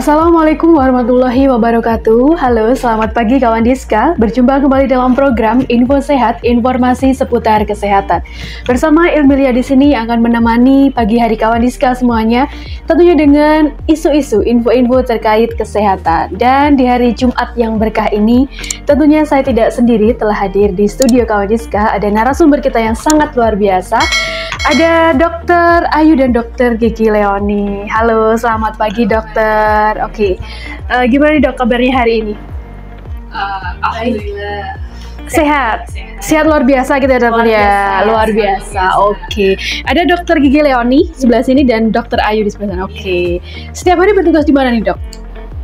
Assalamualaikum warahmatullahi wabarakatuh. Halo, selamat pagi kawan Diska. Berjumpa kembali dalam program Info Sehat, informasi seputar kesehatan. Bersama Ilmilia di sini yang akan menemani pagi hari kawan Diska semuanya, tentunya dengan isu-isu, info-info terkait kesehatan. Dan di hari Jumat yang berkah ini, tentunya saya tidak sendiri, telah hadir di studio kawan Diska. Ada narasumber kita yang sangat luar biasa. Ada Dokter Ayu dan Dokter Gigi Leoni. Halo, selamat pagi dokter. Oke, gimana nih dok kabarnya hari ini? Alhamdulillah. Sehat luar biasa gitu ya dokter ya. Luar biasa. Oke. Ada Dokter Gigi Leoni sebelah sini dan Dokter Ayu di sebelah sana. Oke. Setiap hari bertugas di mana nih dok?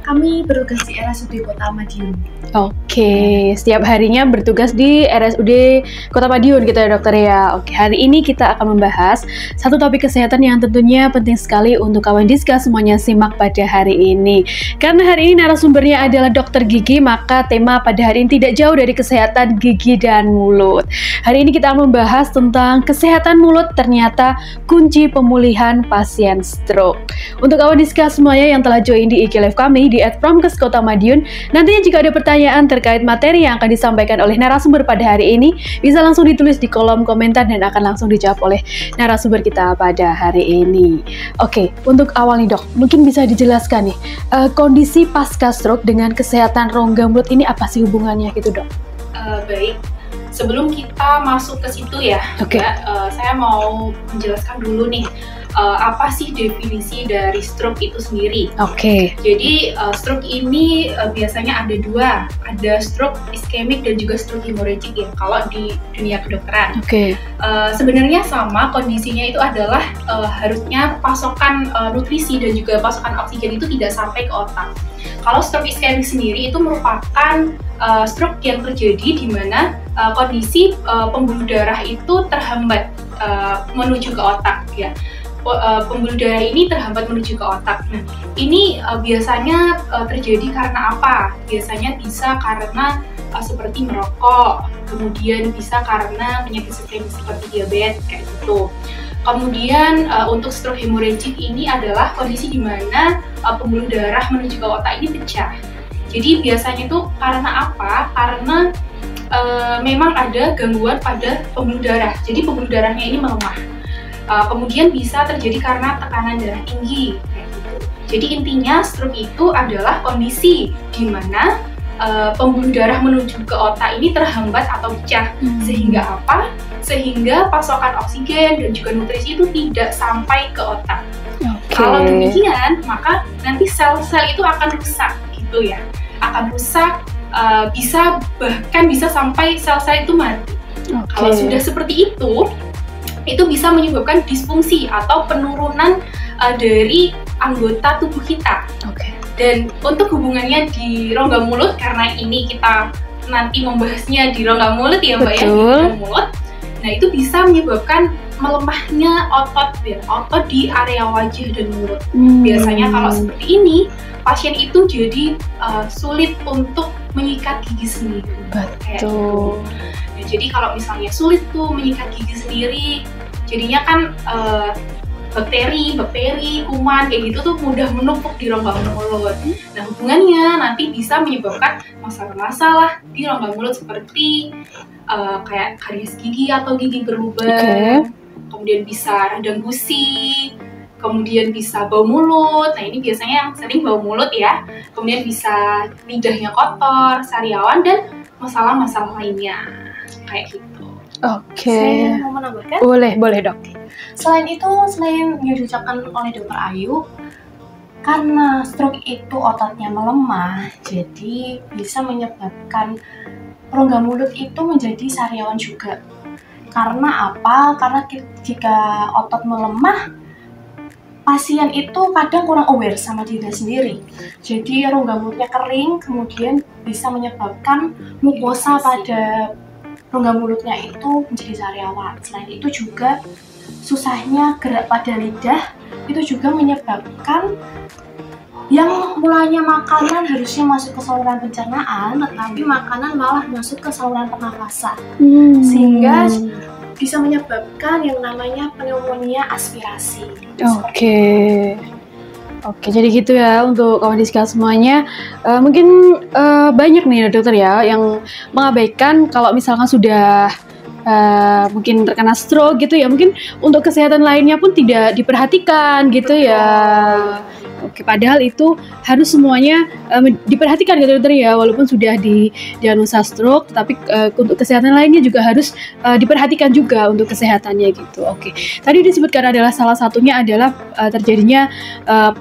Kami bertugas di RSUD Kota Madiun. Oke, setiap harinya bertugas di RSUD Kota Madiun gitu ya dokter ya. Oke, hari ini kita akan membahas satu topik kesehatan yang tentunya penting sekali untuk kawan Diska semuanya simak pada hari ini. Karena hari ini narasumbernya adalah dokter gigi, maka tema pada hari ini tidak jauh dari kesehatan gigi dan mulut. Hari ini kita akan membahas tentang kesehatan mulut ternyata kunci pemulihan pasien stroke. Untuk kawan Diska semuanya yang telah join di IG Live kami di @promkes Kota Madiun, nantinya jika ada pertanyaan terkait materi yang akan disampaikan oleh narasumber pada hari ini, bisa langsung ditulis di kolom komentar dan akan langsung dijawab oleh narasumber kita pada hari ini. Oke, untuk awal nih dok, mungkin bisa dijelaskan nih, kondisi pasca stroke dengan kesehatan rongga mulut ini apa sih hubungannya gitu dok? Baik, sebelum kita masuk ke situ ya, saya mau menjelaskan dulu nih, apa sih definisi dari stroke itu sendiri. Jadi stroke ini biasanya ada dua, ada stroke iskemik dan juga stroke hemorrhagic ya, kalau di dunia kedokteran. Sebenarnya sama, kondisinya itu adalah harusnya pasokan nutrisi dan juga pasokan oksigen itu tidak sampai ke otak. Kalau stroke iskemik sendiri itu merupakan stroke yang terjadi di mana kondisi pembuluh darah itu terhambat menuju ke otak ya. Pembuluh darah ini terhambat menuju ke otak. Nah, ini biasanya terjadi karena apa? Biasanya bisa karena seperti merokok, kemudian bisa karena penyakit sistemik seperti diabetes kayak gitu. Kemudian untuk stroke hemorrhagic ini adalah kondisi di mana pembuluh darah menuju ke otak ini pecah. Jadi biasanya itu karena apa? Karena memang ada gangguan pada pembuluh darah. Jadi pembuluh darahnya ini melemah. Kemudian bisa terjadi karena tekanan darah tinggi kayak gitu. Jadi intinya stroke itu adalah kondisi di mana pembuluh darah menuju ke otak ini terhambat atau pecah. Sehingga apa? Sehingga pasokan oksigen dan juga nutrisi itu tidak sampai ke otak. Kalau demikian, maka nanti sel-sel itu akan rusak gitu ya. Akan rusak, bahkan bisa sampai sel-sel itu mati. Kalau sudah seperti itu bisa menyebabkan disfungsi atau penurunan dari anggota tubuh kita. Dan untuk hubungannya di rongga mulut, karena ini kita nanti membahasnya di rongga mulut ya Mbak ya, di rongga mulut. Nah itu bisa menyebabkan melemahnya otot di area wajah dan mulut. Biasanya kalau seperti ini, pasien itu jadi sulit untuk menyikat gigi sendiri. Betul. Nah, jadi kalau misalnya sulit tuh menyikat gigi sendiri, jadinya kan bakteri, kuman kayak gitu tuh mudah menumpuk di rongga mulut. Nah hubungannya nanti bisa menyebabkan masalah-masalah di rongga mulut seperti kayak karies gigi atau gigi berlubang, kemudian bisa radang gusi, kemudian bisa bau mulut. Nah ini biasanya yang sering bau mulut ya. Kemudian bisa lidahnya kotor, sariawan, dan masalah-masalah lainnya kayak gitu. Saya mau menambahkan? Boleh dok. Selain itu, selain yang diucapkan oleh Dokter Ayu, karena stroke itu ototnya melemah, jadi bisa menyebabkan rongga mulut itu menjadi sariawan juga. Karena apa? Karena jika otot melemah, pasien itu kadang kurang aware sama diri sendiri. Jadi rongga mulutnya kering, kemudian bisa menyebabkan mukosa pada rongga mulutnya itu menjadi sariawan. Selain itu juga susahnya gerak pada lidah, itu juga menyebabkan yang mulanya makanan harusnya masuk ke saluran pencernaan, tetapi makanan malah masuk ke saluran pernafasan. Sehingga bisa menyebabkan yang namanya pneumonia aspirasi. Oke, jadi gitu ya untuk kawan Diska semuanya. Mungkin banyak nih dokter ya yang mengabaikan kalau misalkan sudah mungkin terkena stroke gitu ya, mungkin untuk kesehatan lainnya pun tidak diperhatikan gitu ya. Oke, padahal itu harus semuanya diperhatikan gitu dokter ya, walaupun sudah didiagnosa stroke, tapi untuk kesehatan lainnya juga harus diperhatikan juga untuk kesehatannya gitu. Oke, tadi disebutkan adalah salah satunya adalah terjadinya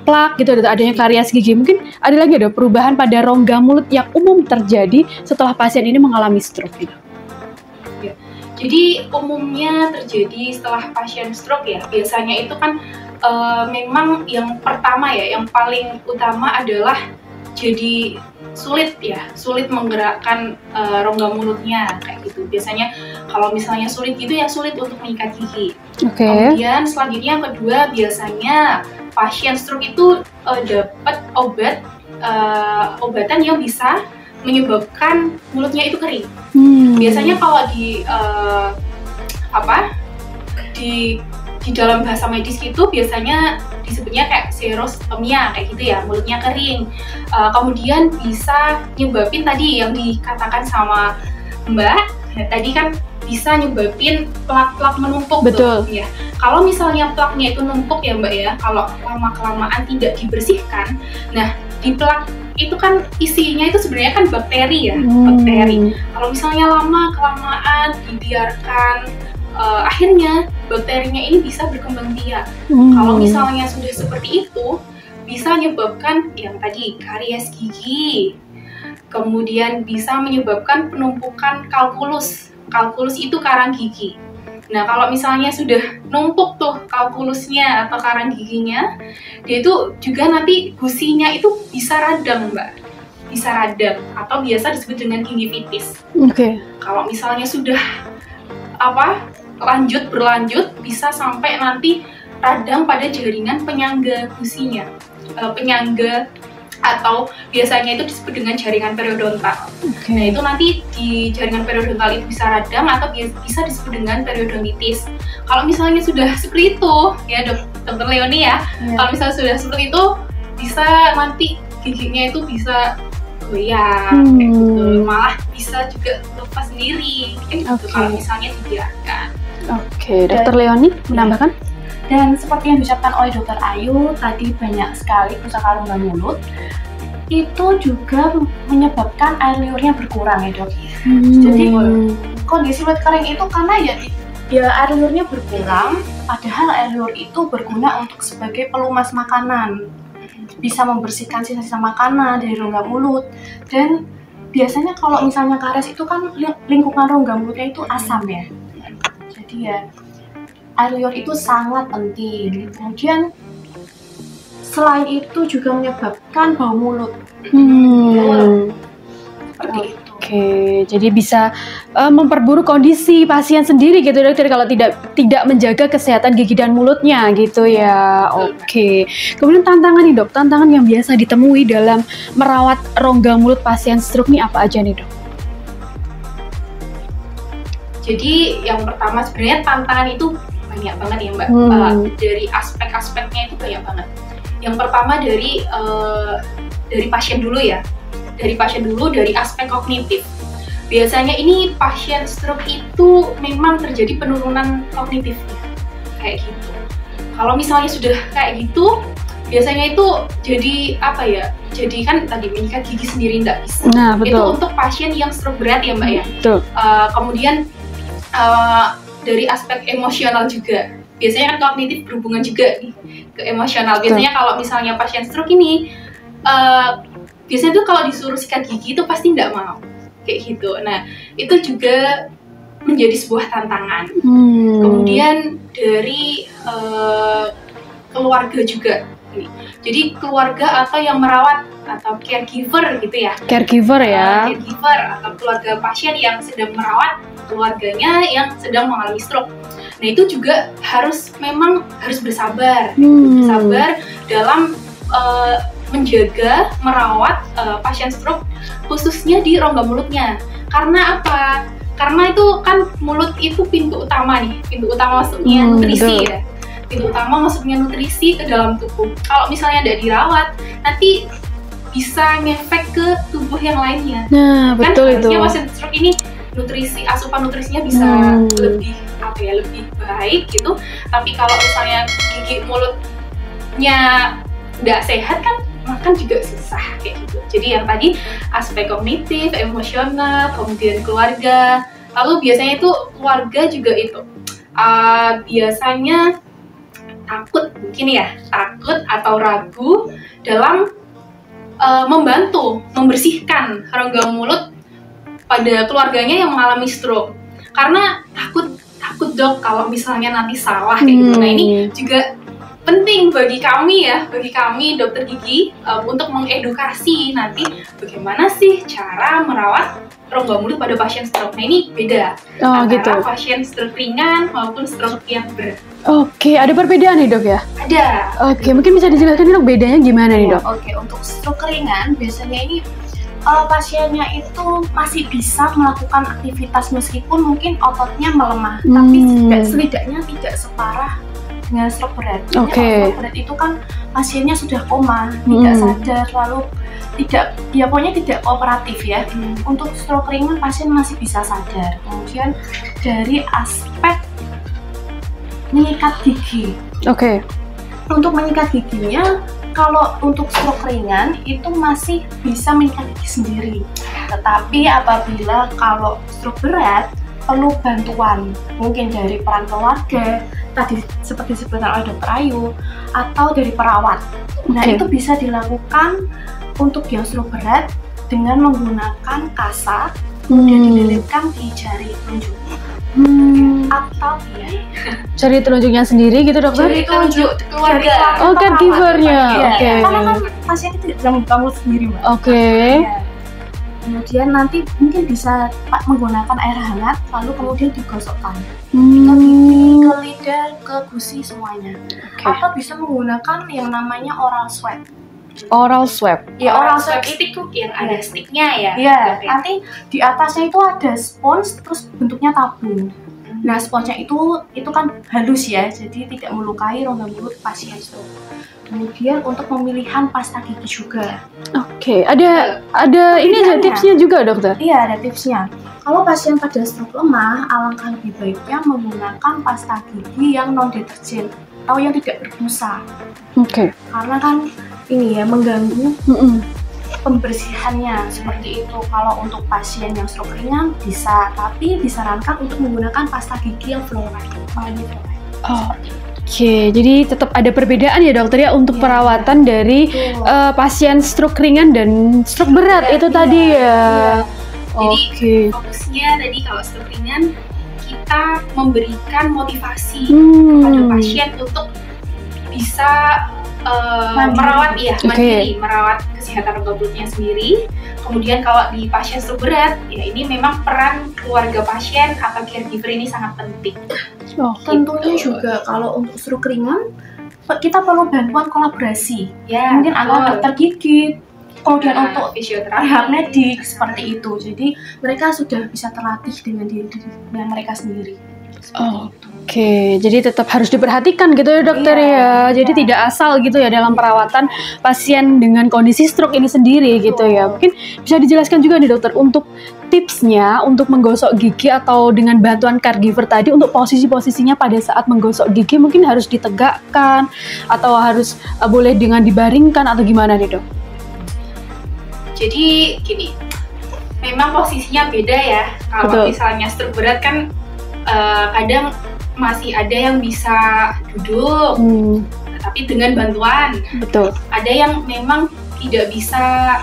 plak gitu, adanya karies gigi. Mungkin ada lagi ada perubahan pada rongga mulut yang umum terjadi setelah pasien ini mengalami stroke gitu. Jadi umumnya terjadi setelah pasien stroke ya, biasanya itu kan memang yang pertama ya, yang paling utama adalah jadi sulit menggerakkan rongga mulutnya kayak gitu. Biasanya kalau misalnya sulit gitu ya sulit untuk mengikat gigi. Kemudian selanjutnya yang kedua, biasanya pasien stroke itu dapat obatan yang bisa menyebabkan mulutnya itu kering. Biasanya kalau di dalam bahasa medis itu biasanya disebutnya kayak xerostomia kayak gitu ya, mulutnya kering. Kemudian bisa nyebabin tadi yang dikatakan sama Mbak tadi kan, bisa nyebabin plak-plak menumpuk. Betul. Tuh, ya. Kalau misalnya plaknya itu numpuk ya Mbak ya, kalau lama-kelamaan tidak dibersihkan, nah di plak itu kan isinya itu sebenarnya kan bakteri ya, bakteri. Kalau misalnya lama-kelamaan dibiarkan, akhirnya bakterinya ini bisa berkembang biak. Kalau misalnya sudah seperti itu, bisa menyebabkan yang tadi karies gigi, kemudian bisa menyebabkan penumpukan kalkulus. Kalkulus itu karang gigi. Nah, kalau misalnya sudah numpuk tuh kalkulusnya atau karang giginya, dia itu juga nanti gusinya itu bisa radang, Mbak. Bisa radang atau biasa disebut dengan gingivitis. Kalau misalnya sudah berlanjut bisa sampai nanti radang pada jaringan penyangga gusinya. Penyangga atau biasanya itu disebut dengan jaringan periodontal. Nah, itu nanti di jaringan periodontal itu bisa radang atau bisa disebut dengan periodontitis. Kalau misalnya sudah seperti itu, ya Dokter Leonie ya, kalau misalnya sudah seperti itu, bisa nanti giginya itu bisa goyang, kayak gitu. Malah bisa juga lepas sendiri, kayak gitu kalau misalnya dibiarkan. Dokter Leonie menambahkan? Dan seperti yang diucapkan oleh Dokter Ayu tadi, banyak sekali kerusakan rongga mulut itu juga menyebabkan air liurnya berkurang ya Dok. Jadi kondisi mulut kering itu karena ya air liurnya berkurang, padahal air liur itu berguna untuk sebagai pelumas makanan, bisa membersihkan sisa-sisa makanan dari rongga mulut. Dan biasanya kalau misalnya karies itu kan lingkungan rongga mulutnya itu asam ya, jadi ya air liur itu sangat penting. Kemudian selain itu juga menyebabkan bau mulut. Seperti itu. Jadi bisa memperburuk kondisi pasien sendiri gitu dokter kalau tidak menjaga kesehatan gigi dan mulutnya gitu ya. Kemudian tantangan nih Dok, tantangan yang biasa ditemui dalam merawat rongga mulut pasien stroke nih apa aja nih Dok? Jadi yang pertama sebenarnya tantangan itu banyak banget ya Mbak, dari aspek-aspeknya itu banyak banget. Yang pertama dari pasien dulu ya, dari aspek kognitif. Biasanya ini pasien stroke itu memang terjadi penurunan kognitifnya, kayak gitu. Kalau misalnya sudah kayak gitu, biasanya itu jadi jadi kan tadi menyikat gigi sendiri nggak bisa. Nah, betul. Itu untuk pasien yang stroke berat ya Mbak ya. Kemudian dari aspek emosional juga, biasanya kan kognitif berhubungan juga nih ke emosional. Biasanya kalau misalnya pasien stroke ini biasanya tuh kalau disuruh sikat gigi itu pasti nggak mau kayak gitu. Nah, itu juga menjadi sebuah tantangan. Kemudian dari keluarga juga. Jadi keluarga atau yang merawat atau caregiver gitu ya. Caregiver ya. Caregiver atau keluarga pasien yang sedang merawat keluarganya yang sedang mengalami stroke. Nah, itu juga memang harus bersabar. Bersabar dalam menjaga, merawat pasien stroke khususnya di rongga mulutnya. Karena apa? Karena itu kan mulut itu pintu utama nih, pintu utama masuknya nutrisi ya. itu utama masuknya nutrisi ke dalam tubuh. Kalau misalnya tidak dirawat, nanti bisa ngefek ke tubuh yang lainnya. Nah, kan betul itu. Pasien stroke ini asupan nutrisinya bisa lebih lebih baik gitu. Tapi kalau misalnya gigi mulutnya nggak sehat kan makan juga susah kayak gitu. Jadi yang tadi aspek kognitif, emosional, kemudian keluarga. Lalu biasanya itu keluarga juga itu biasanya takut atau ragu dalam membantu membersihkan rongga mulut pada keluarganya yang mengalami stroke, karena takut dok kalau misalnya nanti salah kayak gitu. Nah ini juga penting bagi kami dokter gigi untuk mengedukasi nanti bagaimana sih cara merawat rongga mulut pada pasien stroke. Nah ini beda antara pasien stroke ringan maupun stroke yang berat. Oke, ada perbedaan nih dok ya? Ada. Oke, mungkin bisa dijelaskan nih dok bedanya gimana nih dok? Oke, untuk stroke ringan biasanya ini pasiennya itu masih bisa melakukan aktivitas meskipun mungkin ototnya melemah, tapi setidaknya tidak separah dengan stroke berat. Stroke berat itu kan pasiennya sudah koma, tidak sadar, lalu pokoknya tidak kooperatif ya. Untuk stroke ringan pasien masih bisa sadar. Kemudian dari aspek menyikat gigi. Untuk menyikat giginya, kalau untuk stroke ringan itu masih bisa menyikat gigi sendiri. Tetapi apabila kalau stroke berat perlu bantuan, mungkin dari peran keluarga, tadi seperti disebutkan oleh Dr. Ayu, atau dari perawat. Nah itu bisa dilakukan untuk yang stroke berat dengan menggunakan kasa, kemudian dililitkan di jari telunjuk. Atau jari telunjuknya sendiri gitu dokter? Jari telunjuk keluarga. Caregivernya. Karena kan pasien itu tidak bangun sendiri, Mbak. Kemudian nanti mungkin bisa menggunakan air hangat, lalu kemudian digosokkan ke pipi, ke lidah, ke gusi semuanya. Atau bisa menggunakan yang namanya oral swab. Oral swab. Ya, oral swab itu yang ada sticknya ya. Iya, nanti di atasnya itu ada spons, terus bentuknya tabung. Nah, sponsnya itu kan halus ya, jadi tidak melukai rongga mulut pasien stroke. Kemudian untuk pemilihan pasta gigi juga. Ada ini ada tipsnya juga dokter? Iya, ada tipsnya. Kalau pasien pada stroke lemah, alangkah lebih baiknya menggunakan pasta gigi yang non deterjen atau yang tidak berbusa. Karena kan ini ya mengganggu pembersihannya seperti itu. Kalau untuk pasien yang stroke ringan bisa, tapi disarankan untuk menggunakan pasta gigi yang fluoride, mengandung fluoride. Jadi tetap ada perbedaan ya dokter ya untuk perawatan dari pasien stroke ringan dan stroke berat itu tadi ya. Jadi fokusnya tadi kalau stroke ringan kita memberikan motivasi kepada pasien untuk bisa merawat mandiri, merawat kesehatan rongga mulutnya sendiri. Kemudian kalau di pasien stroke berat, ya ini memang peran keluarga pasien atau caregiver ini sangat penting. Tentunya juga kalau untuk stroke ringan kita perlu bantuan kolaborasi. Mungkin antara dokter gigi, kemudian untuk rehab medik seperti itu. Jadi mereka sudah bisa terlatih dengan diri mereka sendiri. Jadi tetap harus diperhatikan gitu ya dokter ya. Jadi tidak asal gitu ya dalam perawatan pasien dengan kondisi stroke ini sendiri gitu ya. Mungkin bisa dijelaskan juga nih dokter untuk tipsnya untuk menggosok gigi atau dengan bantuan caregiver tadi untuk posisi-posisinya pada saat menggosok gigi mungkin harus ditegakkan atau harus boleh dengan dibaringkan atau gimana nih dok? Jadi gini, memang posisinya beda ya. Kalau misalnya stroke berat kan kadang masih ada yang bisa duduk, tapi dengan bantuan. Ada yang memang tidak bisa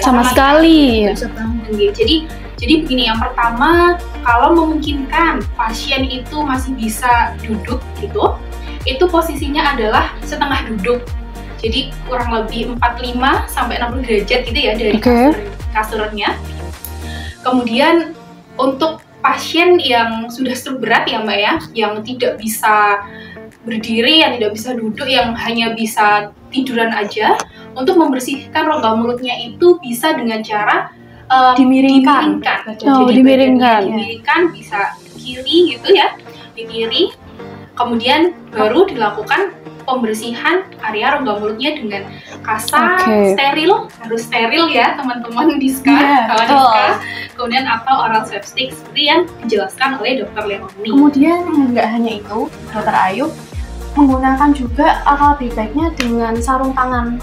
sama sekali. Jadi begini, yang pertama kalau memungkinkan pasien itu masih bisa duduk gitu, itu posisinya adalah setengah duduk. Jadi kurang lebih 45 sampai 60 derajat gitu ya dari kasurnya. Kemudian untuk pasien yang sudah stroke berat ya Mbak ya, yang tidak bisa berdiri, yang tidak bisa duduk, yang hanya bisa tiduran aja, untuk membersihkan rongga mulutnya itu bisa dengan cara dimiringkan. Dimiringkan bisa ke kiri gitu ya, di kiri. Kemudian baru dilakukan pembersihan area rongga mulutnya dengan kasa, steril, harus steril ya teman-teman Diska, kawan Diska. Kemudian atau oral swab stick seperti yang dijelaskan oleh Dr. Leoni. Kemudian nggak hanya itu, Dr. Ayu menggunakan juga lebih baiknya dengan sarung tangan.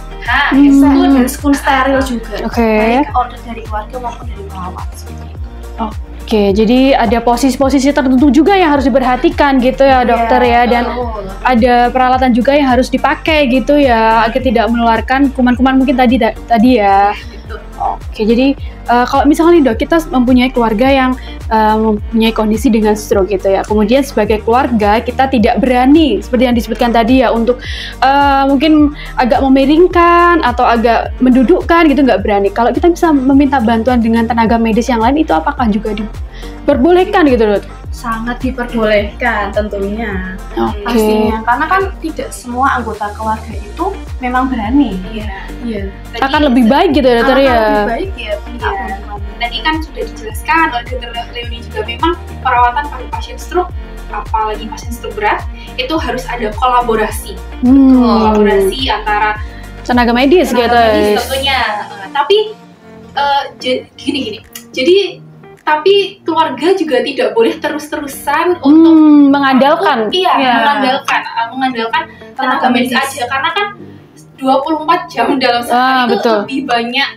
Dan spoon steril juga. Baik order dari keluarga maupun dari perawat seperti itu. Oke, jadi ada posisi-posisi tertentu juga yang harus diperhatikan gitu ya dokter ya, dan ada peralatan juga yang harus dipakai gitu ya agar tidak menularkan kuman-kuman mungkin tadi ya. Oke, jadi kalau misalnya nih dok, kita mempunyai keluarga yang mempunyai kondisi dengan stroke gitu ya. Kemudian sebagai keluarga kita tidak berani seperti yang disebutkan tadi ya untuk mungkin agak memiringkan atau agak mendudukkan gitu, nggak berani. Kalau kita bisa meminta bantuan dengan tenaga medis yang lain, itu apakah juga diperbolehkan gitu dok? Sangat diperbolehkan tentunya, pastinya, karena kan tidak semua anggota keluarga itu memang berani. Akan lebih baik gitu ya dokter ya. Lebih baik ya. Tadi kan sudah dijelaskan oleh Dr. Leoni juga, memang perawatan pada pasien stroke, apalagi pasien stroke berat, itu harus ada kolaborasi, kolaborasi antara tenaga medis gitu. Tentunya. Tapi gini. Jadi tapi keluarga juga tidak boleh terus-terusan untuk mengandalkan tenaga medis aja, karena kan 24 jam dalam sehari itu lebih banyak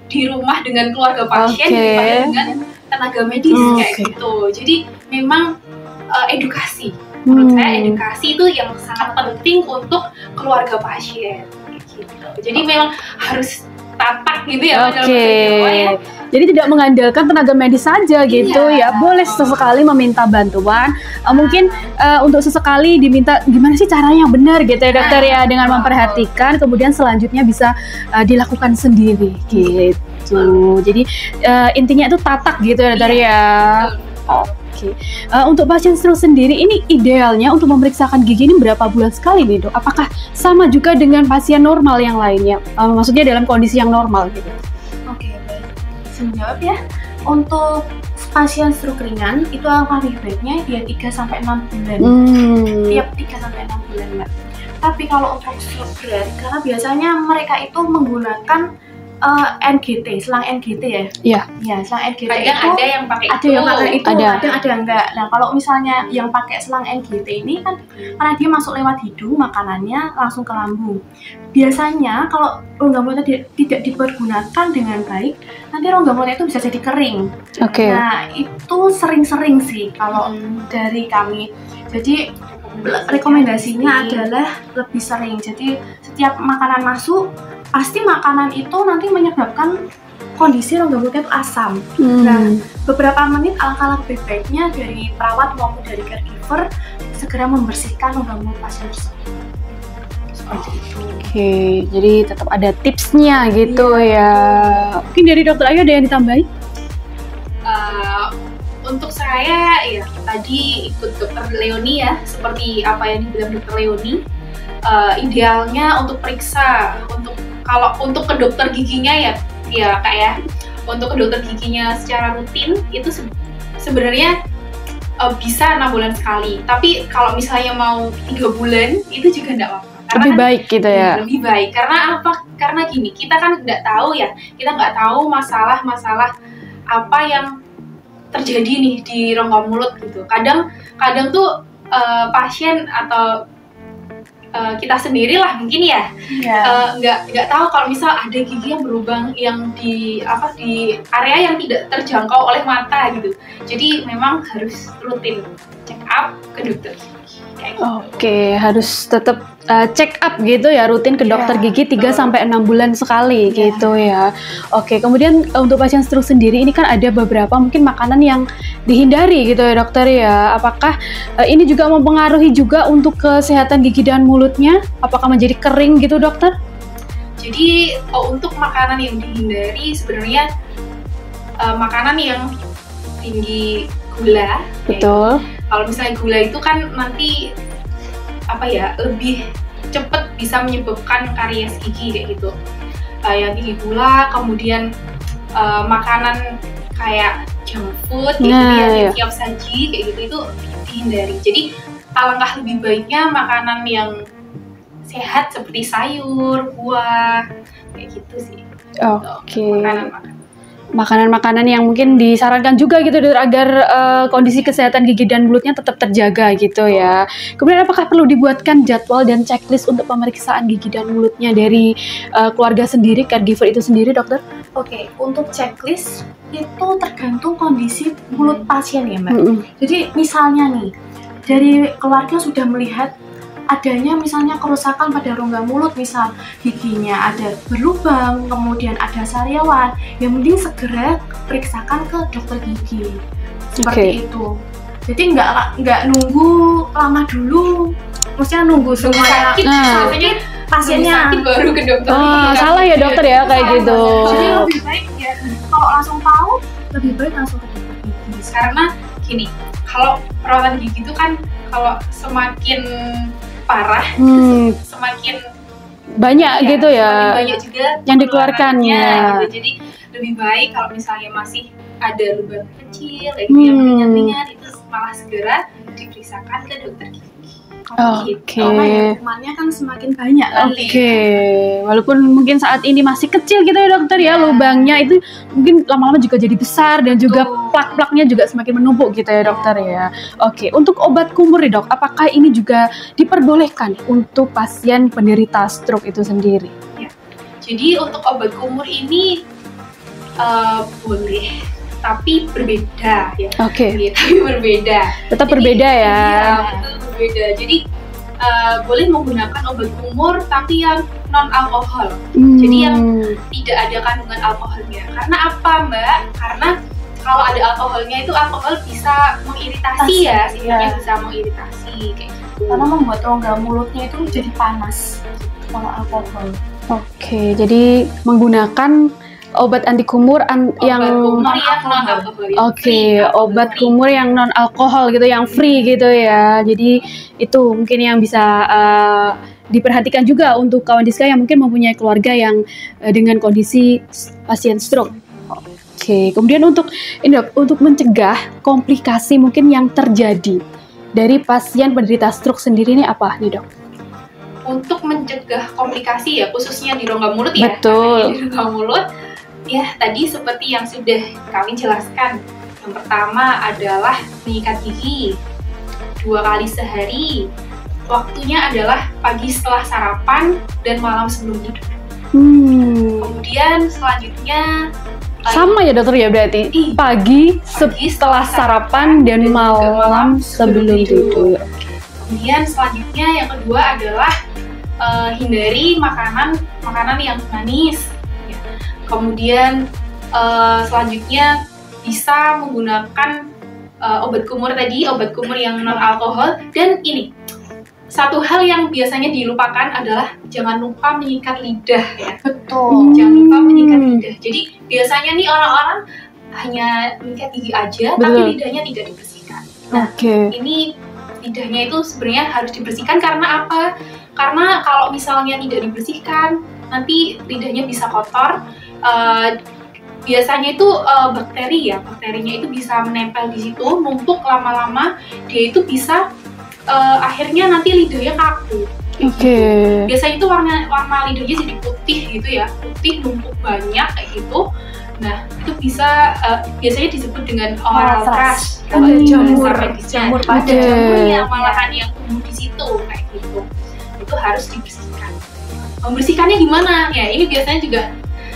di rumah dengan keluarga pasien daripada dengan tenaga medis kayak gitu. Jadi memang edukasi, menurut saya edukasi itu yang sangat penting untuk keluarga pasien gitu. Jadi memang harus tatak gitu ya dalam bahasa Jawa ya. Jadi tidak mengandalkan tenaga medis saja gitu ya. Boleh sesekali meminta bantuan. Mungkin untuk sesekali diminta gimana sih caranya yang benar gitu ya dokter ya, dengan memperhatikan, kemudian selanjutnya bisa dilakukan sendiri gitu. Jadi intinya itu tatak gitu ya dokter ya. Untuk pasien stroke sendiri ini idealnya untuk memeriksakan gigi ini berapa bulan sekali nih dok? Apakah sama juga dengan pasien normal yang lainnya? Maksudnya dalam kondisi yang normal gitu? Oke, baik. Saya jawab ya. Untuk pasien stroke ringan itu lebih baiknya dia 3-6 bulan. Tiap 3-6 bulan Mbak. Tapi kalau untuk stroke berat, karena biasanya mereka itu menggunakan NGT, selang NGT ya? Iya, selang NGT kadang itu ada yang pakai itu, kadang ada yang enggak. Nah, kalau misalnya yang pakai selang NGT ini kan karena dia masuk lewat hidung, makanannya langsung ke lambung. Biasanya kalau rongga mulutnya tidak dipergunakan dengan baik, nanti rongga mulutnya itu bisa jadi kering. Nah, itu sering-sering sih kalau dari kami. Jadi rekomendasinya adalah lebih sering. Jadi setiap makanan masuk, pasti makanan itu nanti menyebabkan kondisi rongga mulutnya itu asam. Nah, beberapa menit alangkah lebih baiknya dari perawat maupun dari caregiver segera membersihkan rongga mulut pasien tersebut. Seperti itu. Jadi tetap ada tipsnya gitu ya. Mungkin dari dokter Ayu ada yang ditambahin? Untuk saya ya tadi ikut Dr. Leoni ya, seperti apa yang dibilang Dr. Leoni. Idealnya untuk periksa, untuk ke dokter giginya ya Kak ya, untuk ke dokter giginya secara rutin itu sebenarnya bisa 6 bulan sekali. Tapi kalau misalnya mau 3 bulan itu juga enggak apa-apa. Lebih baik gitu ya. Lebih baik karena apa? Karena gini, kita kan nggak tahu ya, kita nggak tahu masalah apa yang terjadi nih di rongga mulut gitu. Kadang tuh pasien atau kita sendirilah mungkin ya nggak tahu kalau misal ada gigi yang berlubang yang di area yang tidak terjangkau oleh mata gitu. Jadi memang harus rutin check up ke dokter gigi. Harus tetap check up gitu ya, rutin ke dokter gigi 3-6 bulan sekali gitu ya. Kemudian untuk pasien stroke sendiri ini kan ada beberapa mungkin makanan yang dihindari gitu ya dokter ya. Apakah ini juga mempengaruhi juga untuk kesehatan gigi dan mulutnya? Apakah menjadi kering gitu dokter? Jadi untuk makanan yang dihindari sebenarnya makanan yang tinggi gula. Betul. Kalau misalnya gula itu kan nanti lebih cepat bisa menyebabkan karies gigi kayak gitu. Yang tinggi gula, kemudian makanan kayak junk food, yang siap saji kayak gitu itu dihindari. Jadi alangkah lebih baiknya makanan yang sehat seperti sayur, buah, kayak gitu sih. Oke. Makanan-makanan yang mungkin disarankan juga gitu agar kondisi kesehatan gigi dan mulutnya tetap terjaga gitu ya. Kemudian apakah perlu dibuatkan jadwal dan checklist untuk pemeriksaan gigi dan mulutnya dari keluarga sendiri, caregiver itu sendiri, dokter? Oke, untuk checklist itu tergantung kondisi mulut pasien ya, Mbak. Jadi misalnya nih, dari keluarga sudah melihat adanya misalnya kerusakan pada rongga mulut, misal giginya ada berlubang, kemudian ada sariawan, yang mending segera periksakan ke dokter gigi. Seperti itu. Jadi nggak nunggu lama dulu, maksudnya nunggu semuanya sakit, pasiennya sakit baru ke dokter. Salah ya dokter ya kayak gitu. Jadi lebih baik ya kalau langsung tahu, lebih baik langsung ke dokter gigi. Karena gini, kalau perawatan gigi itu kan kalau semakin parah, semakin banyak gitu ya, semakin banyak juga yang dikeluarkannya gitu. Jadi lebih baik kalau misalnya masih ada lubang kecil kayak gitu yang ringan-ringan, itu malah segera diperiksakan ke dokter gigi. Karena kumannya kan semakin banyak nanti. Walaupun mungkin saat ini masih kecil gitu ya dokter ya, lubangnya itu mungkin lama-lama juga jadi besar dan juga plak-plaknya juga semakin menumpuk gitu ya dokter ya. Untuk obat kumur nih dok, apakah ini juga diperbolehkan untuk pasien penderita stroke itu sendiri? Ya. Jadi untuk obat kumur ini boleh, tapi berbeda ya. Tapi berbeda. Tetap berbeda ya. Iya, betul berbeda. Jadi boleh menggunakan obat kumur tapi yang non alkohol. Jadi yang tidak ada kandungan alkoholnya. Karena apa, Mbak? Karena kalau ada alkoholnya itu alkohol bisa mengiritasi ya, sifatnya bisa mengiritasi kayak gitu. Karena membuat rongga mulutnya itu jadi panas kalau alkohol. Jadi menggunakan obat anti kumur yang non alkohol. Obat kumur yang non alkohol gitu, yang free gitu ya. Jadi itu mungkin yang bisa diperhatikan juga untuk kawan Diska yang mungkin mempunyai keluarga yang dengan kondisi pasien stroke. Kemudian untuk mencegah komplikasi mungkin yang terjadi dari pasien penderita stroke sendiri ini apa nih dok? Untuk mencegah komplikasi ya, khususnya di rongga mulut ya. Betul. Di rongga mulut. Ya, tadi seperti yang sudah kami jelaskan. Yang pertama adalah menyikat gigi 2 kali sehari. Waktunya adalah pagi setelah sarapan dan malam sebelum tidur. Kemudian selanjutnya sama ya dokter ya, berarti pagi setelah sarapan dan malam sebelum tidur. Kemudian selanjutnya yang kedua adalah hindari makanan yang manis. Kemudian selanjutnya bisa menggunakan obat kumur tadi, obat kumur yang non alkohol. Dan ini satu hal yang biasanya dilupakan adalah jangan lupa menyikat lidah ya. Betul. Jangan lupa menyikat lidah. Jadi biasanya nih orang-orang hanya menyikat gigi aja, tapi lidahnya tidak dibersihkan. Nah, ini lidahnya itu sebenarnya harus dibersihkan karena apa? Karena kalau misalnya tidak dibersihkan, nanti lidahnya bisa kotor. Biasanya itu bakterinya itu bisa menempel di situ, numpuk lama-lama, dia itu bisa akhirnya nanti lidahnya kaku. Biasanya itu warna lidahnya jadi putih gitu ya, putih numpuk banyak kayak gitu. Nah itu bisa biasanya disebut dengan oral thrush. Jamur pada jamurnya malahan yang tumbuh di situ kayak gitu. Itu harus dibersihkan. Membersihkannya gimana? Ya ini biasanya juga.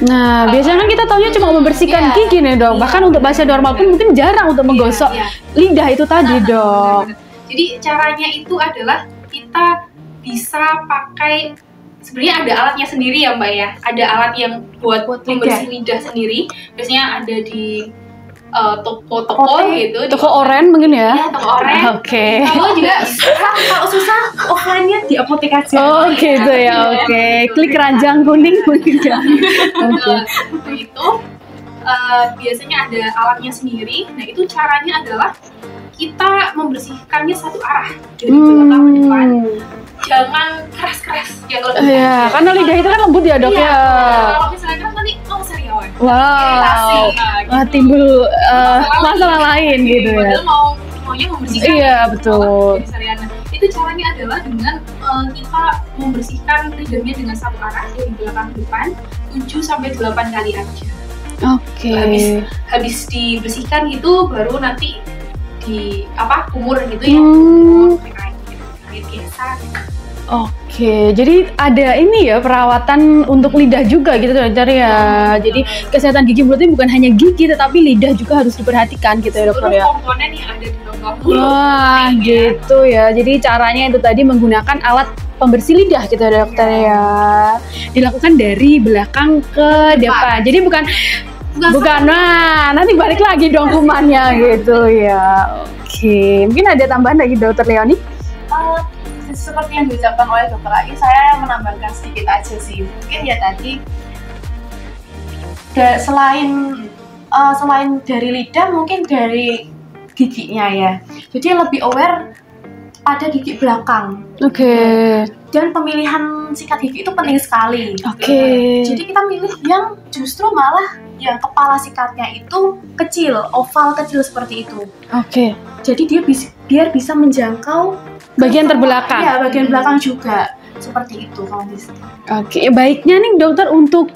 Nah, biasanya kan kita taunya cuma membersihkan gigi nih dok. Bahkan untuk pasien normal pun mungkin jarang untuk menggosok lidah itu tadi dok. Benar. Jadi caranya itu adalah kita bisa pakai, sebenarnya ada alatnya sendiri ya Mbak ya. Ada alat yang buat membersih lidah sendiri. Biasanya ada di toko-toko gitu. Toko oren mungkin ya? Iya, toko oren. Kalau juga kalau susah offline-nya di apotek aja. Gitu ya. Klik keranjang kuning mungkin ya. Itu biasanya ada alatnya sendiri. Nah itu caranya adalah kita membersihkannya satu arah dari belakang ke depan. Jangan keras-keras ya kalau karena lidah itu kan lembut ya dok ya. Kalau misalnya keras nanti sariawan. Timbul masalah lain gitu ya. Padahal maunya membersihkan. Iya betul. Itu itu caranya adalah dengan kita membersihkan lidahnya dengan satu arah dari belakang ke depan 7-8 kali aja. Habis dibersihkan gitu baru nanti di kumur gitu ya. Air biasa. Jadi ada ini ya perawatan untuk lidah juga gitu dokter ya. Jadi kesehatan gigi mulut ini bukan hanya gigi tetapi lidah juga harus diperhatikan gitu ya dokter ya. Komponen yang ada di rongga mulut. Wah gitu ya. Jadi caranya itu tadi menggunakan alat pembersih lidah gitu ya dokter ya. Dilakukan dari belakang ke depan. Jadi bukan nah nanti balik lagi dong kumannya gitu ya. Mungkin ada tambahan lagi dokter Leoni? Seperti yang diucapkan oleh dokter Ai, saya menambahkan sedikit aja sih. Mungkin ya tadi selain dari lidah, mungkin dari giginya ya. Jadi lebih aware pada gigi belakang. Dan pemilihan sikat gigi itu penting sekali. Jadi kita milih yang justru malah yang kepala sikatnya itu kecil, oval kecil seperti itu. Jadi dia biar bisa menjangkau bagian terbelakang. Iya, bagian belakang juga. Seperti itu kalau bisa. Baiknya nih dokter untuk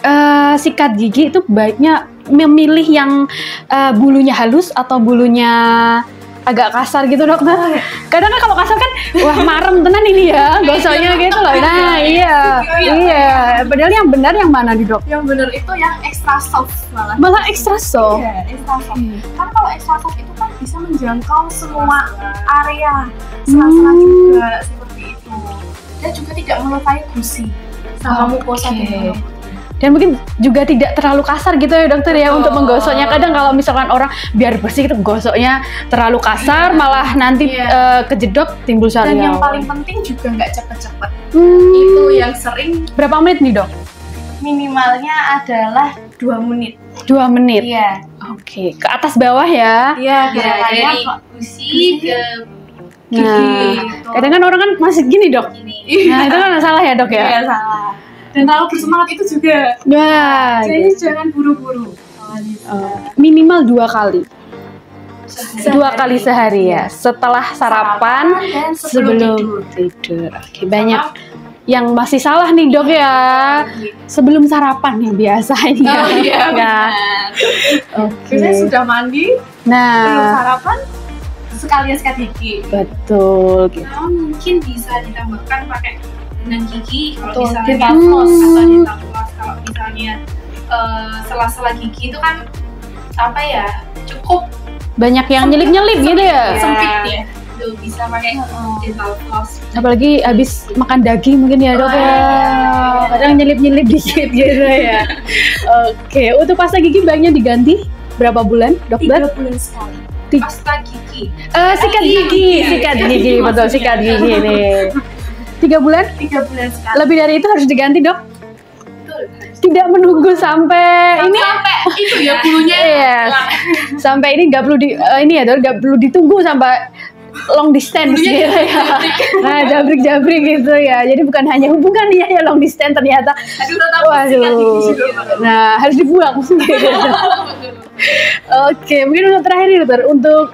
sikat gigi itu baiknya memilih yang bulunya halus atau bulunya agak kasar gitu dokter. Kadang kan kalau kasar kan wah marem tenan ini ya gosoknya gitu loh. Nah iya. Padahal yang benar yang mana nih dok? Yang benar itu yang extra soft malah. Malah extra soft. Iya, extra soft. Karena kalau extra soft itu kan bisa menjangkau semua area, sela-sela juga seperti itu. Dan juga tidak melukai gusi sama mukosa di dalam. Dan mungkin juga tidak terlalu kasar gitu ya dokter ya untuk menggosoknya. Kadang kalau misalkan orang biar bersih itu gosoknya terlalu kasar malah nanti kejedot timbul sariawan. Dan yang paling penting juga nggak cepet-cepet. Itu yang sering. Berapa menit nih dok? Minimalnya adalah 2 menit. 2 menit? Iya. Ke atas bawah ya? Iya, dari gusi ke gigi. Kadang kan orang kan masih gini dok. Nah itu kan salah ya dok ya? Iya salah. Dan terlalu bersemangat itu juga. Jadi jangan buru-buru. Minimal 2 kali. 2 kali sehari ya. Setelah sarapan dan sebelum tidur. Banyak yang masih salah nih dok ya. Sebelum sarapan nih biasanya. Biasanya sudah mandi. Sebelum sarapan sekalian sikat gigi. Betul. Mungkin bisa ditambahkan pakai dengan gigi kalau misalnya dental floss atau dental floss. Kalau misalnya sela-sela gigi itu kan cukup banyak yang nyelip-nyelip gitu ya. Sempit ya. Tuh bisa pakai dental floss. Apalagi habis makan daging mungkin ya dok ya. Kadang nyelip-nyelip dikit gitu ya. Untuk pasta gigi baiknya diganti berapa bulan dokter? 3 bulan sekali. Pasta gigi. Sikat gigi betul sikat gigi nih. 3 bulan? 3 bulan sekali. Lebih dari itu harus diganti dok? Betul. Tidak menunggu sampai itu ya bulunya. Sampai ini nggak perlu nggak perlu ditunggu sampai long distance gitu ya. Nah jabrik gitu ya. Jadi bukan hanya hubungan ya long distance ternyata. Nah harus dibuang. Mungkin untuk terakhir nih dokter, untuk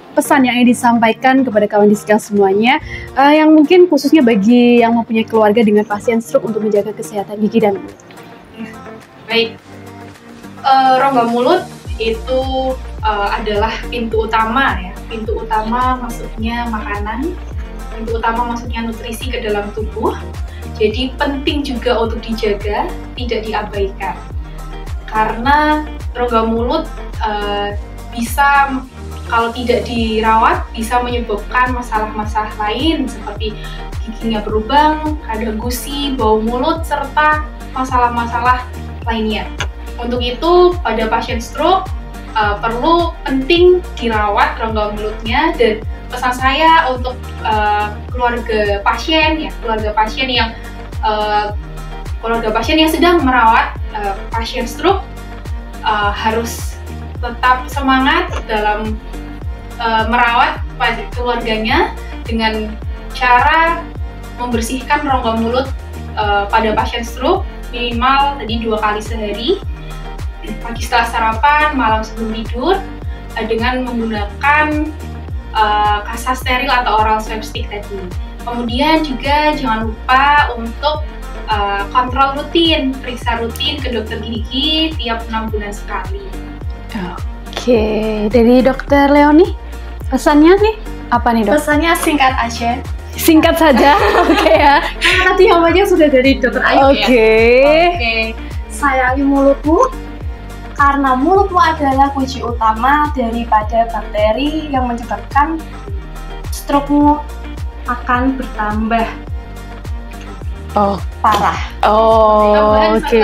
pesan yang ingin disampaikan kepada kawan Diska semuanya, yang mungkin khususnya bagi yang mempunyai keluarga dengan pasien stroke untuk menjaga kesehatan gigi dan mulut. Baik, rongga mulut itu adalah pintu utama ya, pintu utama masuknya makanan, pintu utama masuknya nutrisi ke dalam tubuh. Jadi penting juga untuk dijaga, tidak diabaikan. Karena rongga mulut bisa kalau tidak dirawat bisa menyebabkan masalah-masalah lain seperti giginya berlubang, ada gusi, bau mulut, serta masalah-masalah lainnya. Untuk itu pada pasien stroke perlu penting dirawat rongga mulutnya, dan pesan saya untuk keluarga pasien yang sedang merawat pasien stroke harus tetap semangat dalam merawat keluarganya dengan cara membersihkan rongga mulut pada pasien stroke minimal tadi 2 kali sehari, pagi setelah sarapan, malam sebelum tidur, dengan menggunakan kasa steril atau oral swab stick tadi. Kemudian juga jangan lupa untuk kontrol rutin, periksa rutin ke dokter gigi tiap 6 bulan sekali. Oke, dari Dokter Leonie, pesannya nih apa nih, Dok? Pesannya singkat aja. Singkat saja, oke ya. Karena tadi namanya sudah dari Dokter Ayu ya. Oke. Sayangi mulutmu, karena mulutmu adalah kunci utama daripada bakteri yang menyebabkan stroke-mu akan bertambah parah. Oke.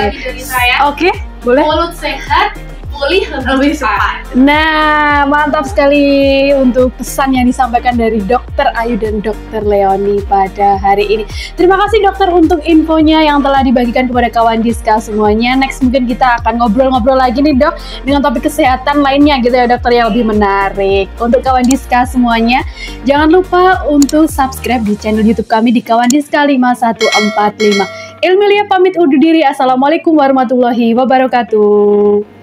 Oke, boleh. Mulut sehat, pulih lebih cepat. Nah, mantap sekali untuk pesan yang disampaikan dari Dokter Ayu dan Dokter Leonie pada hari ini. Terima kasih dokter untuk infonya yang telah dibagikan kepada kawan Diska semuanya. Next mungkin kita akan ngobrol-ngobrol lagi nih dok dengan topik kesehatan lainnya gitu ya dokter yang lebih menarik. Untuk kawan Diska semuanya, jangan lupa untuk subscribe di channel YouTube kami di Kawan Diska 5145. Ilmilia pamit undur diri. Assalamualaikum warahmatullahi wabarakatuh.